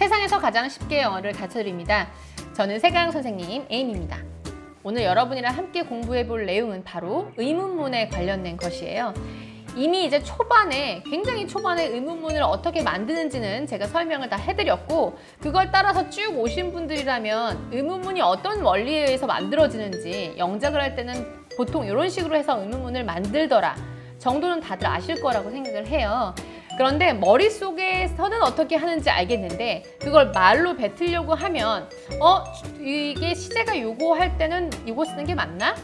세상에서 가장 쉽게 영어를 가르쳐드립니다. 저는 세강 선생님 에임입니다. 오늘 여러분이랑 함께 공부해 볼 내용은 바로 의문문에 관련된 것이에요. 이미 이제 굉장히 초반에 의문문을 어떻게 만드는지는 제가 설명을 다 해드렸고, 그걸 따라서 쭉 오신 분들이라면 의문문이 어떤 원리에 의해서 만들어지는지, 영작을 할 때는 보통 이런 식으로 해서 의문문을 만들더라 정도는 다들 아실 거라고 생각을 해요. 그런데 머릿속에서는 어떻게 하는지 알겠는데, 그걸 말로 뱉으려고 하면 이게 시제가 요거 할 때는 이거 쓰는 게 맞나?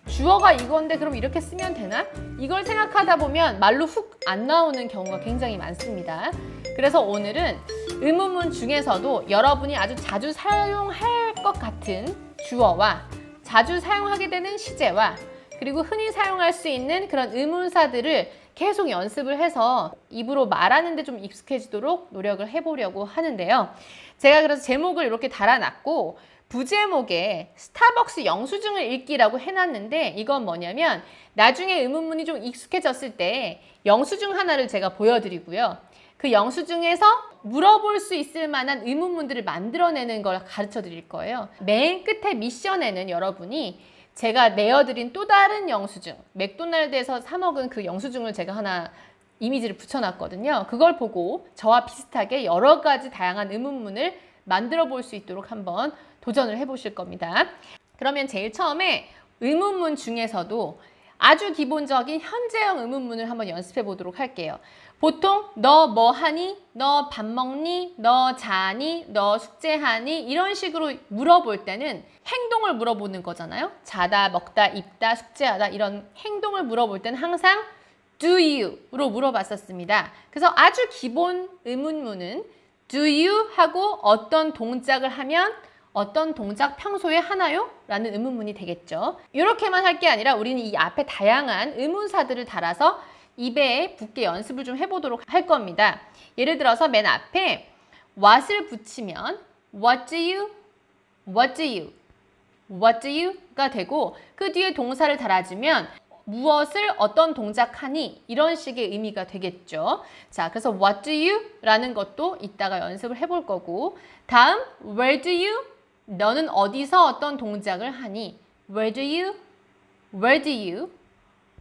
주어가 이건데 그럼 이렇게 쓰면 되나? 이걸 생각하다 보면 말로 훅 안 나오는 경우가 굉장히 많습니다. 그래서 오늘은 의문문 중에서도 여러분이 아주 자주 사용할 것 같은 주어와 자주 사용하게 되는 시제와 그리고 흔히 사용할 수 있는 그런 의문사들을 계속 연습을 해서 입으로 말하는 데 좀 익숙해지도록 노력을 해보려고 하는데요. 제가 그래서 제목을 이렇게 달아놨고, 부제목에 스타벅스 영수증을 읽기라고 해놨는데, 이건 뭐냐면 나중에 의문문이 좀 익숙해졌을 때 영수증 하나를 제가 보여드리고요. 그 영수증에서 물어볼 수 있을 만한 의문문들을 만들어내는 걸 가르쳐 드릴 거예요. 맨 끝에 미션에는 여러분이 제가 내어드린 또 다른 영수증, 맥도날드에서 사 먹은 그 영수증을 제가 하나 이미지를 붙여놨거든요. 그걸 보고 저와 비슷하게 여러 가지 다양한 의문문을 만들어 볼 수 있도록 한번 도전을 해보실 겁니다. 그러면 제일 처음에 의문문 중에서도 아주 기본적인 현재형 의문문을 한번 연습해 보도록 할게요. 보통 너 뭐 하니? 너 밥 먹니? 너 자니? 너 숙제하니? 이런 식으로 물어볼 때는 행동을 물어보는 거잖아요. 자다, 먹다, 입다, 숙제하다 이런 행동을 물어볼 때는 항상 do you로 물어봤었습니다. 그래서 아주 기본 의문문은 do you 하고 어떤 동작을 하면 어떤 동작 평소에 하나요? 라는 의문문이 되겠죠. 이렇게만 할 게 아니라 우리는 이 앞에 다양한 의문사들을 달아서 입에 붙게 연습을 좀 해보도록 할 겁니다. 예를 들어서 맨 앞에 what을 붙이면 what do you, what do you, what do you가 되고, 그 뒤에 동사를 달아주면 무엇을 어떤 동작하니 이런 식의 의미가 되겠죠. 자, 그래서 what do you 라는 것도 이따가 연습을 해볼 거고, 다음 where do you, 너는 어디서 어떤 동작을 하니? where do you, where do you,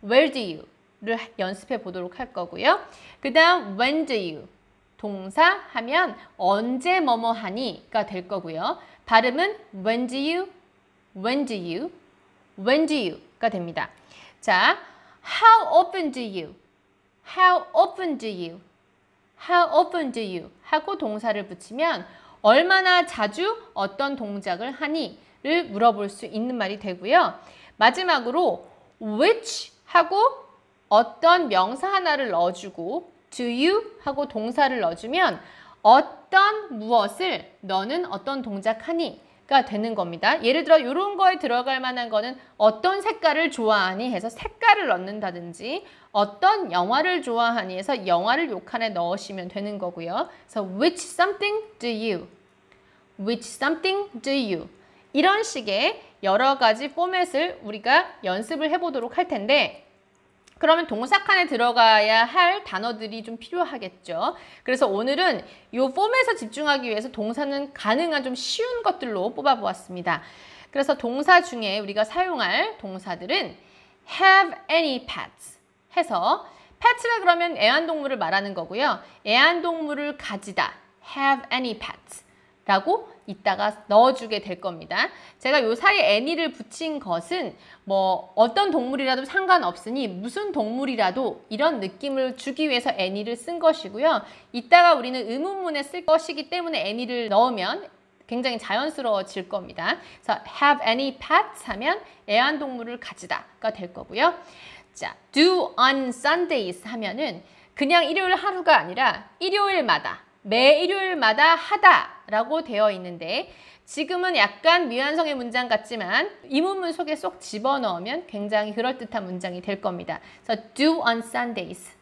where do you 를 연습해 보도록 할 거고요. 그 다음 when do you, 동사 하면 언제 뭐뭐 하니가 될 거고요. 발음은 when do you, when do you, when do you가 됩니다. 자, how often do you, how often do you, how often do you 하고 동사를 붙이면 얼마나 자주 어떤 동작을 하니를 물어볼 수 있는 말이 되고요. 마지막으로 which 하고 어떤 명사 하나를 넣어주고 do you 하고 동사를 넣어주면 어떤 무엇을 너는 어떤 동작하니 가 되는 겁니다. 예를 들어 이런 거에 들어갈 만한 거는 어떤 색깔을 좋아하니 해서 색깔을 넣는다든지, 어떤 영화를 좋아하니 해서 영화를 요 칸에 넣으시면 되는 거고요. 그래서 which something do you, which something do you 이런 식의 여러 가지 포맷을 우리가 연습을 해보도록 할 텐데, 그러면 동사 칸에 들어가야 할 단어들이 좀 필요하겠죠. 그래서 오늘은 이 폼에서 집중하기 위해서 동사는 가능한 좀 쉬운 것들로 뽑아보았습니다. 그래서 동사 중에 우리가 사용할 동사들은 have any pets 해서, pets라 그러면 애완동물을 말하는 거고요. 애완동물을 가지다, have any pets 라고 이따가 넣어주게 될 겁니다. 제가 요 사이에 any를 붙인 것은 뭐 어떤 동물이라도 상관없으니 무슨 동물이라도 이런 느낌을 주기 위해서 any를 쓴 것이고요. 이따가 우리는 의문문에 쓸 것이기 때문에 any를 넣으면 굉장히 자연스러워질 겁니다. 그래서 have any pets 하면 애완동물을 가지다가 될 거고요. 자, do on Sundays 하면은 그냥 일요일 하루가 아니라 일요일마다, 매 일요일마다 하다라고 되어 있는데, 지금은 약간 미완성의 문장 같지만 이 문문 속에 쏙 집어넣으면 굉장히 그럴듯한 문장이 될 겁니다. 그래서 do on Sundays,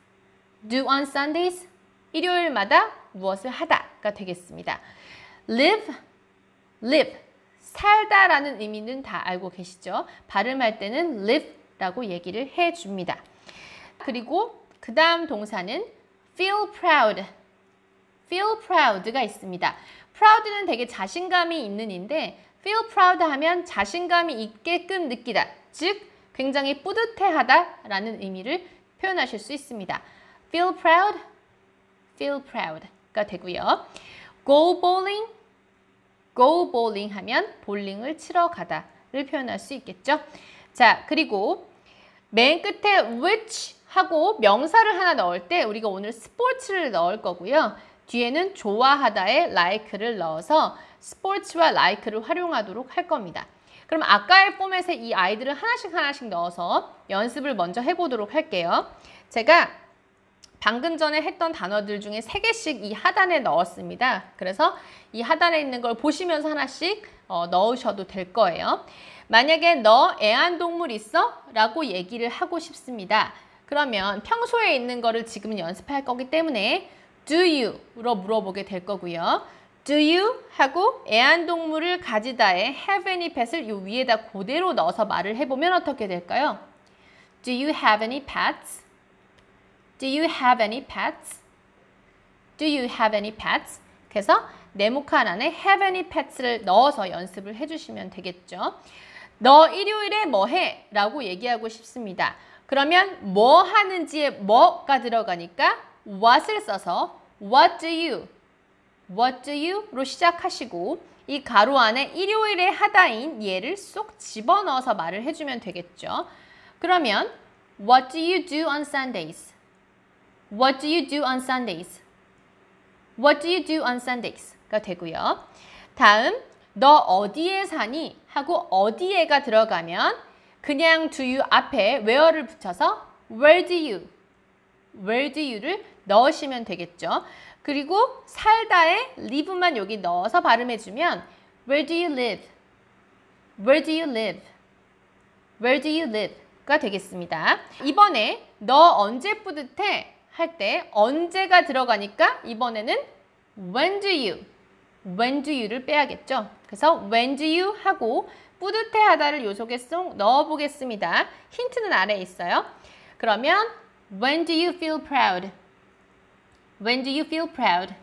do on Sundays, 일요일마다 무엇을 하다가 되겠습니다. live, live, 살다라는 의미는 다 알고 계시죠? 발음할 때는 live라고 얘기를 해줍니다. 그리고 그 다음 동사는 feel proud, feel proud가 있습니다. proud는 되게 자신감이 있는인데 feel proud 하면 자신감이 있게끔 느끼다. 즉 굉장히 뿌듯해하다라는 의미를 표현하실 수 있습니다. feel proud가 되고요. go bowling 하면 볼링을 치러 가다를 표현할 수 있겠죠. 자, 그리고 맨 끝에 which 하고 명사를 하나 넣을 때 우리가 오늘 스포츠를 넣을 거고요. 뒤에는 좋아하다에 like를 넣어서 스포츠와 like를 활용하도록 할 겁니다. 그럼 아까의 포맷에 이 아이들을 하나씩 넣어서 연습을 먼저 해보도록 할게요. 제가 방금 전에 했던 단어들 중에 3개씩 이 하단에 넣었습니다. 그래서 이 하단에 있는 걸 보시면서 하나씩 넣으셔도 될 거예요. 만약에 너 애완동물 있어? 라고 얘기를 하고 싶습니다. 그러면 평소에 있는 거를 지금 연습할 거기 때문에 do you?로 물어보게 될 거고요. do you? 하고 애완동물을 가지다에 have any pet을 이 위에다 그대로 넣어서 말을 해보면 어떻게 될까요? Do you have any pets? Do you have any pets? Do you have any pets? 그래서 네모칸 안에 have any pets를 넣어서 연습을 해주시면 되겠죠. 너 일요일에 뭐 해? 라고 얘기하고 싶습니다. 그러면 뭐 하는지에 뭐가 들어가니까 what을 써서 what do you? What do you? 로 시작하시고 이 가로 안에 일요일에 하다인 얘를 쏙 집어넣어서 말을 해주면 되겠죠. 그러면 What do you do on Sundays? What do you do on Sundays? What do you do on Sundays? 가 되고요. 다음, 너 어디에 사니? 하고 어디에가 들어가면 그냥 do you 앞에 where를 붙여서 where do you? Where do you를 넣으시면 되겠죠. 그리고 살다에 live만 여기 넣어서 발음해주면 Where do you live? Where do you live? Where do you live? 가 되겠습니다. 이번에 너 언제 뿌듯해? 할 때 언제가 들어가니까 이번에는 When do you? When do you를 빼야겠죠. 그래서 When do you? 하고 뿌듯해 하다를 요 속에 쏙 넣어보겠습니다. 힌트는 아래에 있어요. 그러면 When do you feel proud? When do you feel proud?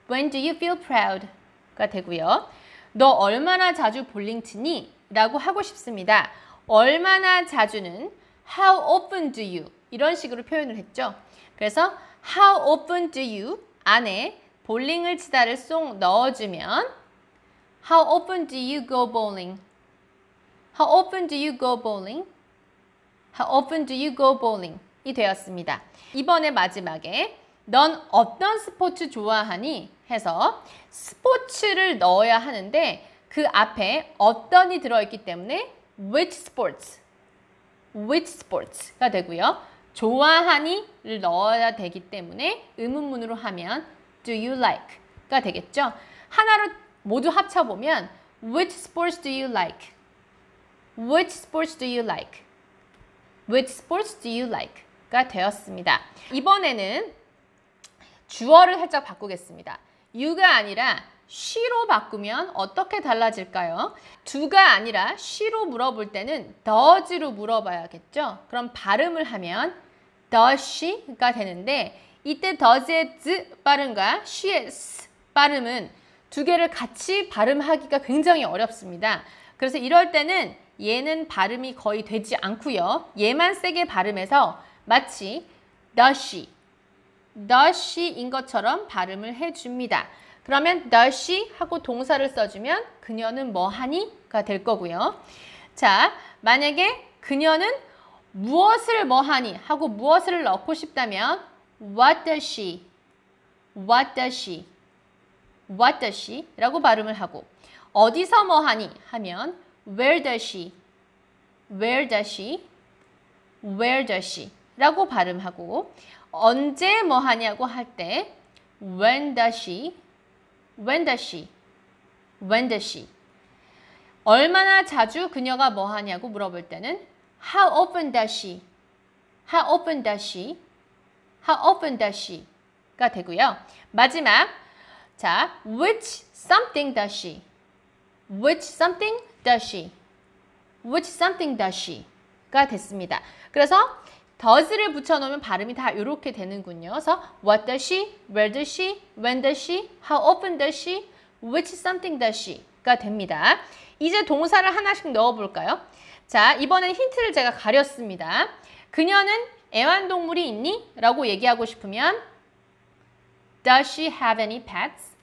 When do you feel proud? 가 되고요. 너 얼마나 자주 볼링 치니? 라고 하고 싶습니다. 얼마나 자주는 How often do you? 이런 식으로 표현을 했죠. 그래서 How often do you? 안에 볼링을 치다를 쏙 넣어주면 How often do you go bowling? How often do you go bowling? How often do you go bowling? 이 되었습니다. 이번에 마지막에 넌 어떤 스포츠 좋아하니? 해서 스포츠를 넣어야 하는데 그 앞에 어떤이 들어있기 때문에 which sports가 되고요. 좋아하니를 넣어야 되기 때문에 의문문으로 하면 do you like가 되겠죠. 하나로 모두 합쳐보면 which sports do you like? Which sports do you like? Which sports do you like? 가 되었습니다. 이번에는 주어를 살짝 바꾸겠습니다. you가 아니라 she로 바꾸면 어떻게 달라질까요? do가 아니라 she로 물어볼 때는 does로 물어봐야겠죠? 그럼 발음을 하면 does she가 되는데 이때 does의 z 발음과 she의 s 발음은 두 개를 같이 발음하기가 굉장히 어렵습니다. 그래서 이럴 때는 얘는 발음이 거의 되지 않고요. 얘만 세게 발음해서 마치 does she인 것처럼 발음을 해줍니다. 그러면 does she 하고 동사를 써주면 그녀는 뭐 하니? 가 될 거고요. 자, 만약에 그녀는 무엇을 뭐 하니? 하고 무엇을 넣고 싶다면 what does she? What does she? What does she? 라고 발음을 하고 어디서 뭐 하니? 하면 where does she? Where does she? Where does she? 라고 발음하고 언제 뭐 하냐고 할 때 when does she? When does she? When does she? 얼마나 자주 그녀가 뭐 하냐고 물어볼 때는 How often does she? How often does she? How often does she? 가 되고요. 마지막, 자, which something does she? Which something does she? Which something does she? 가 됐습니다. 그래서 does를 붙여놓으면 발음이 다 이렇게 되는군요. 그래서 what does she, where does she, when does she, how often does she, which something does she가 됩니다. 이제 동사를 하나씩 넣어볼까요? 자, 이번엔 힌트를 제가 가렸습니다. 그녀는 애완동물이 있니? 라고 얘기하고 싶으면 Does she have any pets?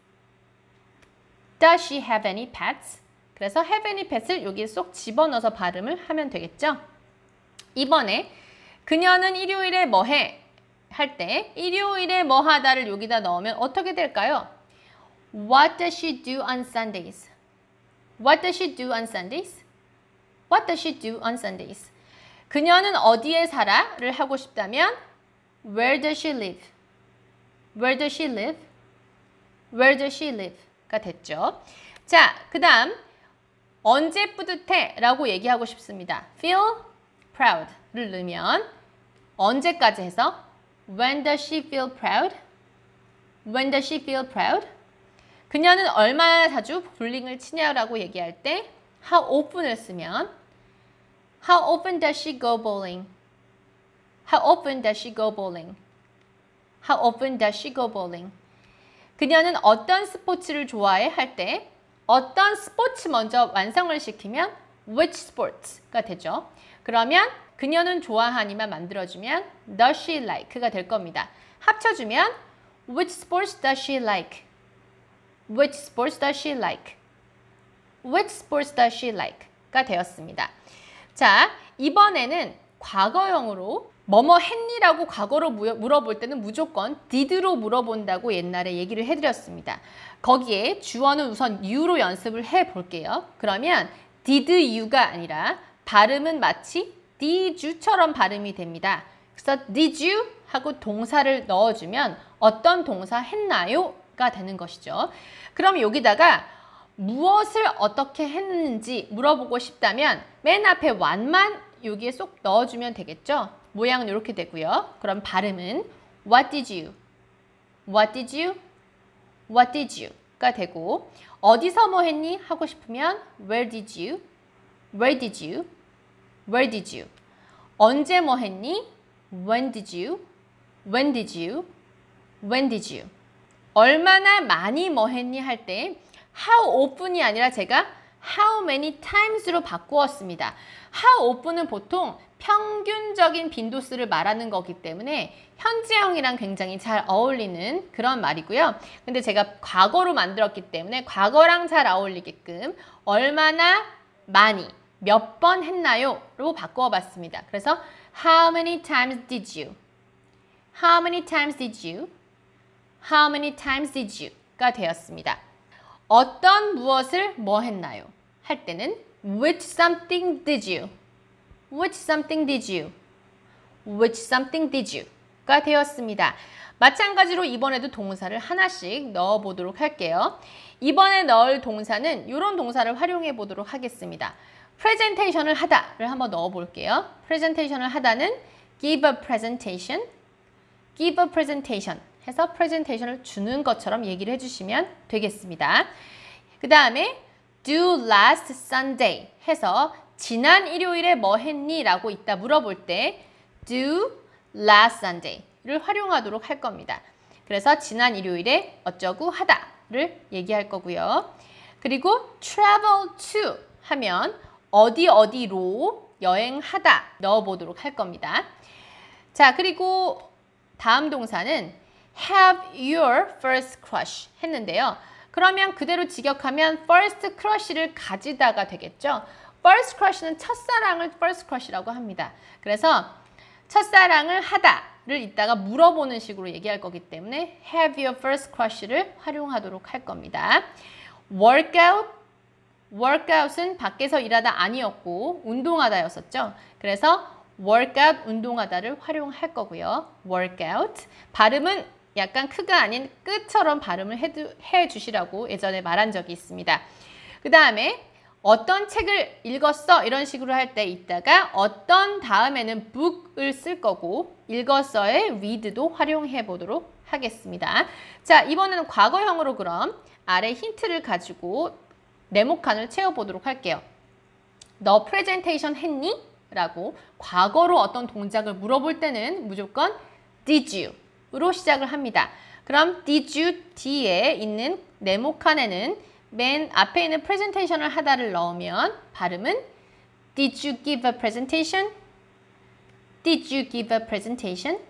Does she have any pets? 그래서 have any pets을 여기에 쏙 집어넣어서 발음을 하면 되겠죠? 이번에 그녀는 일요일에 뭐 해? 할 때 일요일에 뭐 하다를 여기다 넣으면 어떻게 될까요? What does she do on Sundays? What does she do on Sundays? What does she do on Sundays? 그녀는 어디에 살아? 를 하고 싶다면 Where does she live? Where does she live? Where does she live? 가 됐죠. 자, 그 다음 언제 뿌듯해? 라고 얘기하고 싶습니다. Feel proud 를 넣으면 언제까지 해서 When does she feel proud? When does she feel proud? 그녀는 얼마나 자주 볼링을 치냐라고 얘기할 때 How often을 쓰면 How often does she go bowling? How often does she go bowling? How often does she go bowling? 그녀는 어떤 스포츠를 좋아해? 할 때 어떤 스포츠 먼저 완성을 시키면 which sports가 되죠. 그러면 그녀는 좋아하니만 만들어주면 does she like가 될 겁니다. 합쳐주면 which sports does she like? Which sports does she like? Which sports does she like?가 되었습니다. 자, 이번에는 과거형으로 뭐뭐 했니라고 과거로 물어볼 때는 무조건 did로 물어본다고 옛날에 얘기를 해드렸습니다. 거기에 주어는 우선 you로 연습을 해볼게요. 그러면 did you가 아니라 발음은 마치 did you처럼 발음이 됩니다. 그래서 did you 하고 동사를 넣어주면 어떤 동사 했나요? 가 되는 것이죠. 그럼 여기다가 무엇을 어떻게 했는지 물어보고 싶다면 맨 앞에 one만 여기에 쏙 넣어주면 되겠죠. 모양은 이렇게 되고요. 그럼 발음은 What did you? What did you? What did you? 가 되고 어디서 뭐 했니? 하고 싶으면 Where did you? Where did you? Where did you? 언제 뭐 했니? When did you? When did you? When did you? 얼마나 많이 뭐 했니? 할 때 how often이 아니라 제가 how many times로 바꾸었습니다. how often은 보통 평균적인 빈도수를 말하는 거기 때문에 현재형이랑 굉장히 잘 어울리는 그런 말이고요. 근데 제가 과거로 만들었기 때문에 과거랑 잘 어울리게끔 얼마나 많이, 몇 번 했나요? 로 바꾸어 봤습니다. 그래서 How many times did you? How many times did you? How many times did you? 가 되었습니다. 어떤 무엇을 뭐 했나요? 할 때는 Which something did you? Which something did you? Which something did you? 가 되었습니다. 마찬가지로 이번에도 동사를 하나씩 넣어보도록 할게요. 이번에 넣을 동사는 이런 동사를 활용해 보도록 하겠습니다. 프레젠테이션을 하다를 한번 넣어볼게요. 프레젠테이션을 하다는 give a presentation, give a presentation 해서 프레젠테이션을 주는 것처럼 얘기를 해주시면 되겠습니다. 그 다음에 do last Sunday 해서 지난 일요일에 뭐 했니? 라고 이따 물어볼 때 do last Sunday를 활용하도록 할 겁니다. 그래서 지난 일요일에 어쩌고 하다를 얘기할 거고요. 그리고 travel to 하면 어디 어디로 여행하다 넣어보도록 할 겁니다. 자, 그리고 다음 동사는 have your first crush 했는데요. 그러면 그대로 직역하면 first crush를 가지다가 되겠죠. first crush는 첫사랑을 first crush라고 합니다. 그래서 첫사랑을 하다를 이따가 물어보는 식으로 얘기할 거기 때문에 have your first crush를 활용하도록 할 겁니다. workout은 밖에서 일하다 아니었고 운동하다였었죠. 그래서 workout, 운동하다를 활용할 거고요. workout. 발음은 약간 크가 아닌 끝처럼 발음을 해주시라고 예전에 말한 적이 있습니다. 그 다음에 어떤 책을 읽었어? 이런 식으로 할 때 있다가 어떤 다음에는 book을 쓸 거고 읽었어의 read도 활용해 보도록 하겠습니다. 자, 이번에는 과거형으로 그럼 아래 힌트를 가지고 네모칸을 채워보도록 할게요. 너 프레젠테이션 했니? 라고 과거로 어떤 동작을 물어볼 때는 무조건 did you로 시작을 합니다. 그럼 did you 뒤에 있는 네모칸에는 맨 앞에 있는 presentation을 하다를 넣으면 발음은 did you give a presentation? Did you give a presentation?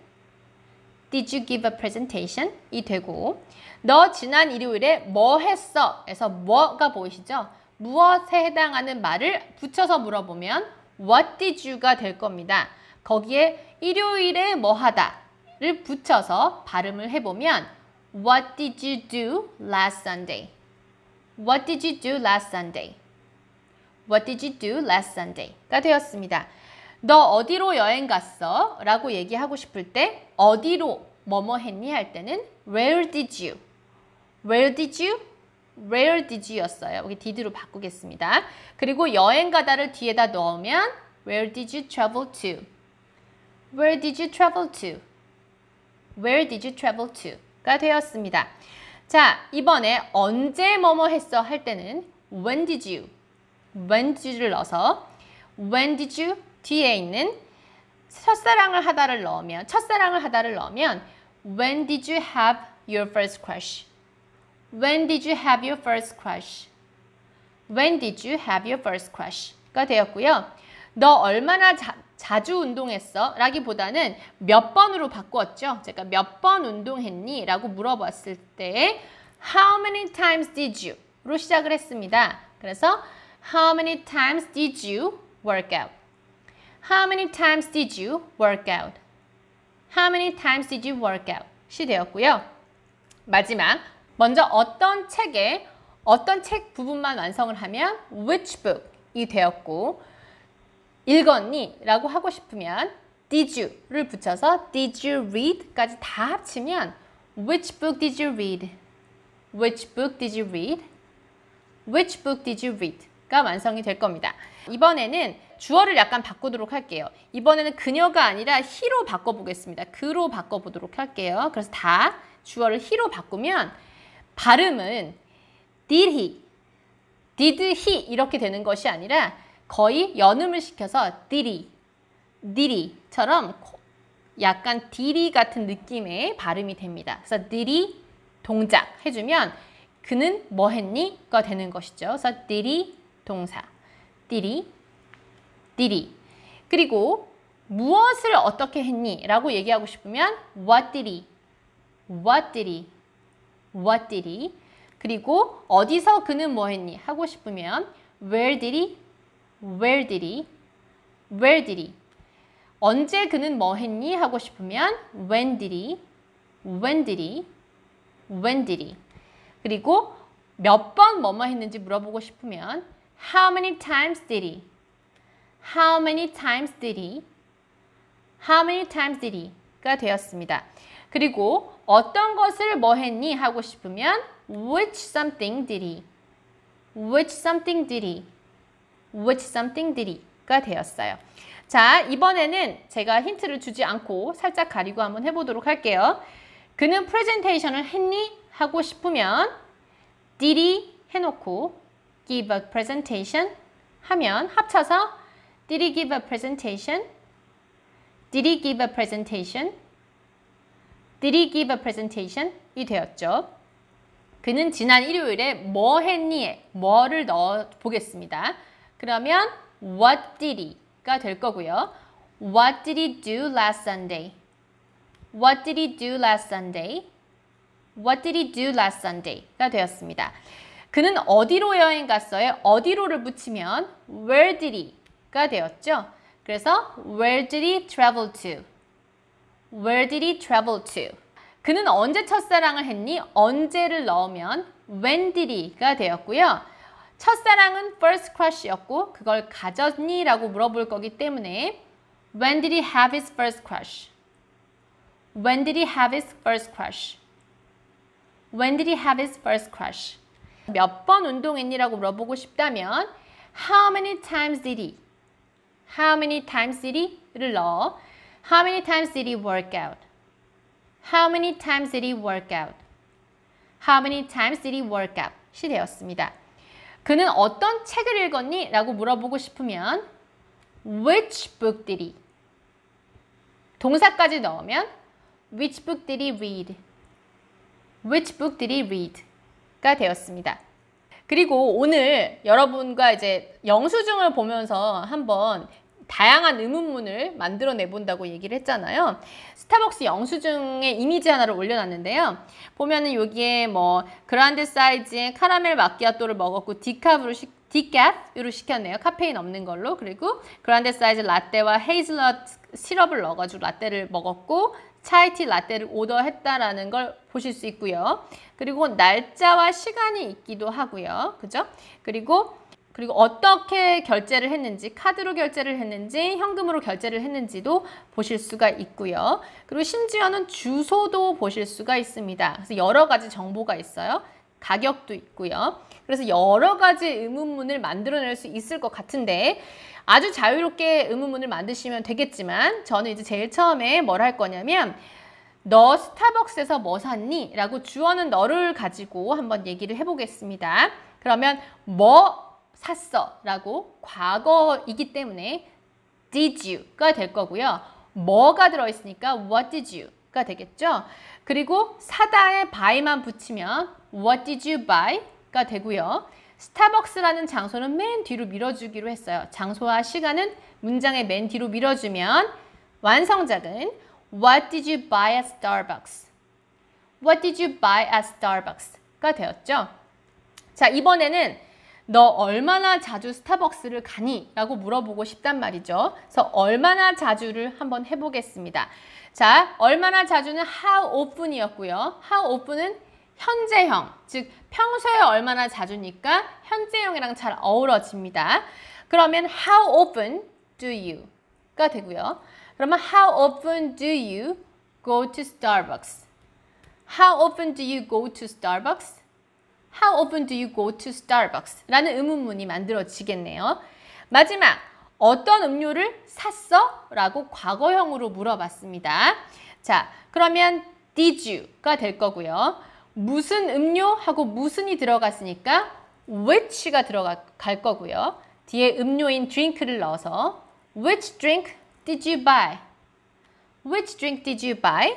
Did you give a presentation? 이 되고 너 지난 일요일에 뭐 했어? 에서 뭐가 보이시죠? 무엇에 해당하는 말을 붙여서 물어보면 What did you가 될 겁니다. 거기에 일요일에 뭐 하다를 붙여서 발음을 해보면 What did you do last Sunday? What did you do last Sunday? What did you do last Sunday?가 되었습니다. 너 어디로 여행 갔어? 라고 얘기하고 싶을 때 어디로 뭐뭐 했니? 할 때는 Where did you? Where did you? Where did you 였어요. 여기 did로 바꾸겠습니다. 그리고 여행 가다를 뒤에다 넣으면 Where did you travel to? Where did you travel to? Where did you travel to? 가 되었습니다. 자, 이번에 언제 뭐뭐 했어? 할 때는 When did you? When did you를 넣어서 When did you? 뒤에 있는 첫사랑을 하다를 넣으면 When did you have your first crush? When did you have your first crush? When did you have your first crush?가 되었고요. 너 얼마나 자주 운동했어? 라기보다는 몇 번으로 바꾸었죠. 제가 몇 번 운동했니? 라고 물어봤을 때 How many times did you? 로 시작을 했습니다. 그래서 How many times did you work out? How many times did you work out? How many times did you work out? 시 되었고요. 마지막, 먼저 어떤 책의 어떤 책 부분만 완성을 하면 which book이 되었고 읽었니? 라고 하고 싶으면 did you를 붙여서 did you read?까지 다 합치면 which book did you read? Which book did you read? Which book did you read? 가 완성이 될 겁니다. 이번에는 주어를 약간 바꾸도록 할게요. 이번에는 그녀가 아니라 he로 바꿔보겠습니다. 그로 바꿔보도록 할게요. 그래서 다 주어를 he로 바꾸면 발음은 did he, did he 이렇게 되는 것이 아니라 거의 연음을 시켜서 did he처럼 약간 did he 같은 느낌의 발음이 됩니다. 그래서 did he 동작 해주면 그는 뭐 했니? 가 되는 것이죠. 그래서 did he 동사 did he 그리고 무엇을 어떻게 했니? 라고 얘기하고 싶으면 what did he 그리고 어디서 그는 뭐 했니? 하고 싶으면 where did he 언제 그는 뭐 했니? 하고 싶으면 when did he 그리고 몇 번 뭐뭐 했는지 물어보고 싶으면 how many times did he 되었습니다. 그리고 어떤 것을 뭐 했니? 하고 싶으면 which something did he가 되었어요. 자, 이번에는 제가 힌트를 주지 않고 살짝 가리고 한번 해보도록 할게요. 그는 프레젠테이션을 했니? 하고 싶으면 did he 해놓고 give a presentation 하면 합쳐서 did he give a presentation? 이 되었죠. 그는 지난 일요일에 뭐 했니? 뭐를 넣어 보겠습니다. 그러면 what did he가 될 거고요. What did he do last Sunday? 가 되었습니다. 그는 어디로 여행 갔어요? 어디로를 붙이면 where did he가 되었죠. 그래서 where did he travel to? 그는 언제 첫사랑을 했니? 언제를 넣으면 when did he가 되었고요. 첫사랑은 first crush였고 그걸 가졌니? 라고 물어볼 거기 때문에 when did he have his first crush? 몇 번 운동했니? 라고 물어보고 싶다면 how many times did he? 를 넣어 how many times did he work out? 시 되었습니다. 그는 어떤 책을 읽었니? 라고 물어보고 싶으면 which book did he? 동사까지 넣으면 which book did he read? which book did he read? 가 되었습니다. 그리고 오늘 여러분과 이제 영수증을 보면서 한번 다양한 의문문을 만들어내 본다고 얘기를 했잖아요. 스타벅스 영수증에 이미지 하나를 올려놨는데요. 보면은 여기에 뭐 그란데 사이즈의 카라멜 마키아토를 먹었고 디카프로 시켰네요. 카페인 없는 걸로. 그리고 그란데 사이즈 라떼와 헤이즐넛 시럽을 넣어가지고 라떼를 먹었고 차이티 라떼를 오더했다라는 걸 보실 수 있고요. 그리고 날짜와 시간이 있기도 하고요. 그죠? 그리고 어떻게 결제를 했는지, 카드로 결제를 했는지, 현금으로 결제를 했는지도 보실 수가 있고요. 그리고 심지어는 주소도 보실 수가 있습니다. 그래서 여러 가지 정보가 있어요. 가격도 있고요. 그래서 여러 가지 의문문을 만들어낼 수 있을 것 같은데 아주 자유롭게 의문문을 만드시면 되겠지만 저는 이제 제일 처음에 뭘 할 거냐면 너 스타벅스에서 뭐 샀니? 라고 주어는 너를 가지고 한번 얘기를 해보겠습니다. 그러면 뭐 샀어? 라고 과거이기 때문에 did you가 될 거고요. 뭐가 들어있으니까 what did you가 되겠죠. 그리고 사다에 by만 붙이면 what did you buy가 되고요. 스타벅스라는 장소는 맨 뒤로 밀어주기로 했어요. 장소와 시간은 문장의 맨 뒤로 밀어주면 완성작은 What did you buy at Starbucks? What did you buy at Starbucks가 되었죠. 자, 이번에는 너 얼마나 자주 스타벅스를 가니? 라고 물어보고 싶단 말이죠. 그래서 얼마나 자주를 한번 해보겠습니다. 자, 얼마나 자주는 how often이었고요. how often은 현재형, 즉 평소에 얼마나 자주니까 현재형이랑 잘 어우러집니다. 그러면 how often do you가 되고요. 그러면 how often do you go to Starbucks? How often do you go to Starbucks? How often do you go to Starbucks? 라는 의문문이 만들어지겠네요. 마지막, 어떤 음료를 샀어? 라고 과거형으로 물어봤습니다. 자, 그러면 did you가 될 거고요. 무슨 음료? 하고 무슨이 들어갔으니까 which가 들어갈 거고요. 뒤에 음료인 drink를 넣어서 which drink did you buy? Which drink did you buy?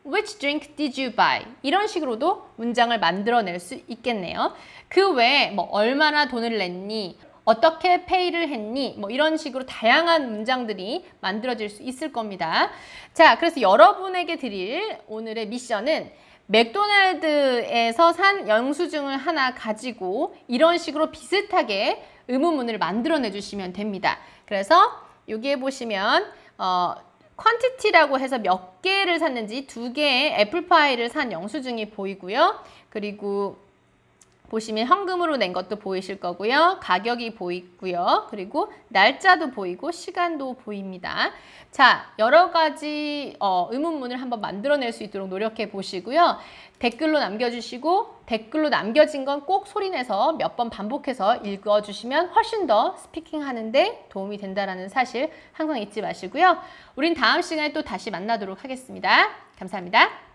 Which drink did you buy? 이런 식으로도 문장을 만들어낼 수 있겠네요. 그 외에 뭐 얼마나 돈을 냈니? 어떻게 페이를 했니? 뭐 이런 식으로 다양한 문장들이 만들어질 수 있을 겁니다. 자, 그래서 여러분에게 드릴 오늘의 미션은 맥도날드에서 산 영수증을 하나 가지고 이런 식으로 비슷하게 의문문을 만들어내 주시면 됩니다. 그래서 여기에 보시면 퀀티티라고 해서 몇 개를 샀는지 2개의 애플파이를 산 영수증이 보이고요. 그리고 보시면 현금으로 낸 것도 보이실 거고요. 가격이 보이고요. 그리고 날짜도 보이고 시간도 보입니다. 자, 여러 가지 의문문을 한번 만들어낼 수 있도록 노력해 보시고요. 댓글로 남겨주시고 댓글로 남겨진 건 꼭 소리내서 몇 번 반복해서 읽어주시면 훨씬 더 스피킹 하는데 도움이 된다는 사실 항상 잊지 마시고요. 우린 다음 시간에 또 다시 만나도록 하겠습니다. 감사합니다.